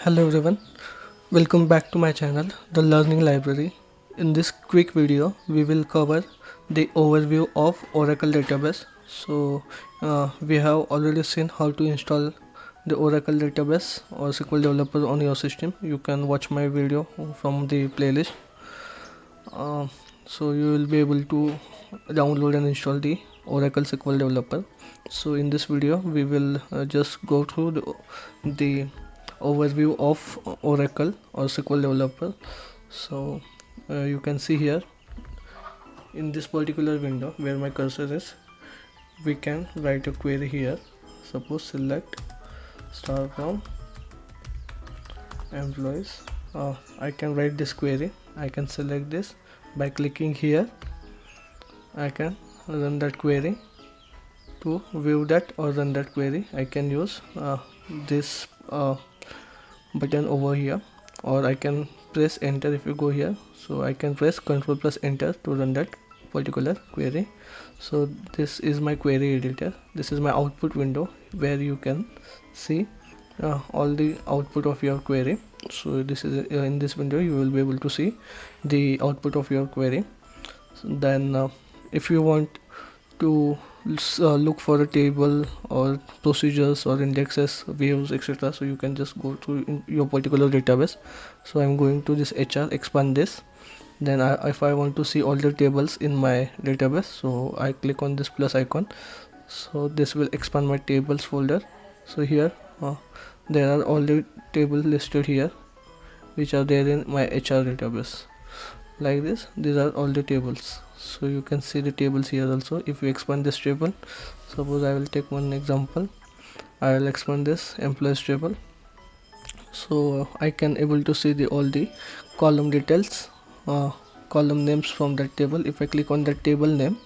Hello everyone, welcome back to my channel, The Learning Library. In this quick video, we will cover the overview of Oracle database. We have already seen how to install the Oracle database or SQL Developer on your system. You can watch my video from the playlist. You will be able to download and install the Oracle SQL Developer. So in this video, we will just go through the overview of Oracle or SQL Developer. You can see here in this particular window where my cursor is, we can write a query here. Suppose select star from employees. I can write this query. I can select this by clicking here. I can run that query. To view that or run that query, I can use this button over here, or I can press enter. If you go here, so I can press Ctrl plus enter to run that particular query. So this is my query editor. This is my output window where you can see all the output of your query. So this is in this window you will be able to see the output of your query. If you want to look for a table or procedures or indexes, views, etc., so you can just go to your particular database. So I'm going to this HR, expand this. Then if I want to see all the tables in my database, so I click on this plus icon. So this will expand my tables folder. So here there are all the tables listed here which are there in my HR database. Like this, these are all the tables. So you can see the tables here also. If you expand this table, suppose I will take one example, I will expand this employees table. So I can able to see all the column details, column names from that table. If I click on that table name,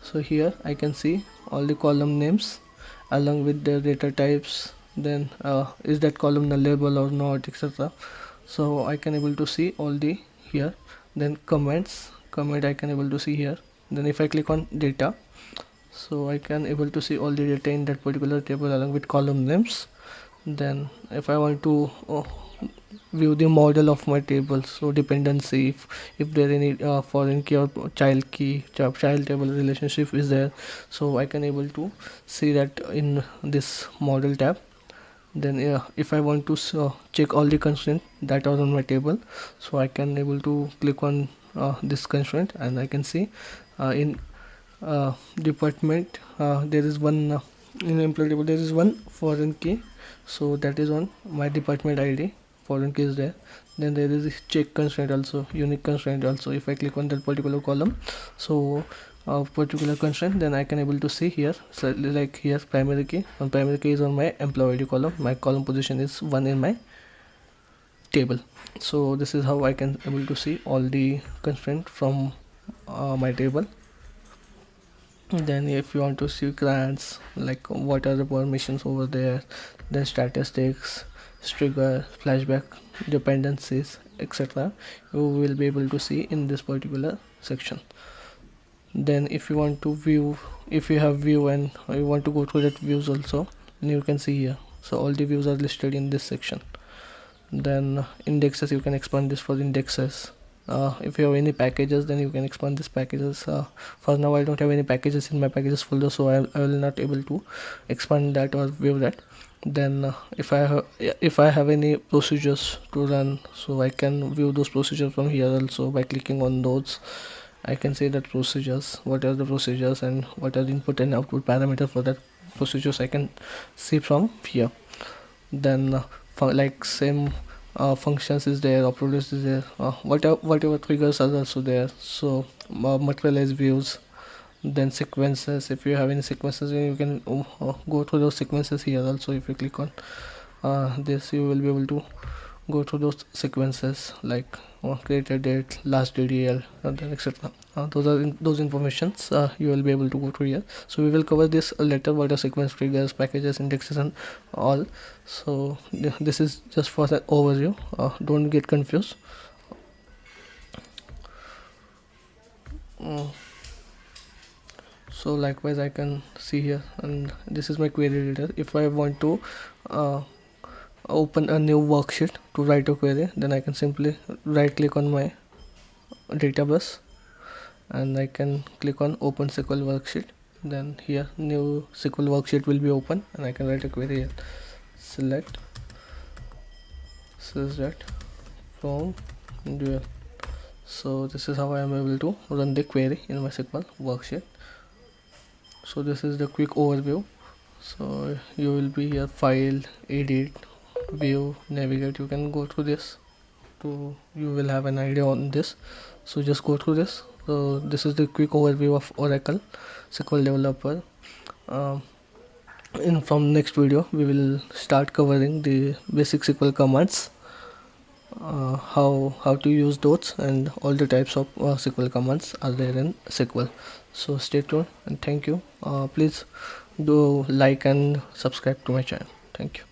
so here I can see all the column names along with their data types. Then is that column nullable or not, etc. So I can able to see all the here. Then comment I can able to see here. Then if I click on data, so I can able to see all the data in that particular table along with column names. Then if I want to view the model of my table, so dependency, if there any foreign key or child table relationship is there, so I can able to see that in this model tab. Then if I want to check all the constraints that are on my table, so I can able to click on this constraint, and I can see in department there is one in employee table there is one foreign key, so that is on my department ID. Foreign key is there. Then there is this check constraint also, unique constraint also. If I click on that particular column, so particular constraint, then I can able to see here. So like here primary key, on primary key is on my employee ID column. My column position is 1 in my table. So this is how I can able to see all the constraint from my table. Then if you want to see grants, like what are the permissions over there, then statistics, trigger, flashback, dependencies, etc., you will be able to see in this particular section. Then if you want to view, if you have view and you want to go through that views also, then you can see here. So all the views are listed in this section. Then indexes, you can expand this for indexes. If you have any packages, then you can expand this packages. For now I don't have any packages in my packages folder, so I will not able to expand that or view that. Then if I have any procedures to run, so I can view those procedures from here also. By clicking on those, I can see that procedures, what are the procedures and what are the input and output parameters for that procedures, I can see from here. Then like same functions is there, operators is there, whatever triggers are also there. So materialize views. Then sequences, if you have any sequences, you can go through those sequences here also. If you click on this, you will be able to go through those sequences, like created date, last DDL, and then etc. Those informations you will be able to go through here. So we will cover this later, what are sequence, triggers, packages, indexes, and all. So this is just for the overview. Don't get confused. So likewise I can see here, and this is my query editor. If I want to open a new worksheet to write a query, then I can simply right click on my database and I can click on open SQL worksheet. Then here new SQL worksheet will be open and I can write a query here. Select sysget from dual. So this is how I am able to run the query in my SQL worksheet. So this is the quick overview. So you will be here, file, edit, view, navigate. You can go through this to, you will have an idea on this. So just go through this. So this is the quick overview of Oracle SQL Developer. From next video we will start covering the basic SQL commands, how to use those, and all the types of SQL commands are there in SQL. So stay tuned and thank you. Please do like and subscribe to my channel. Thank you.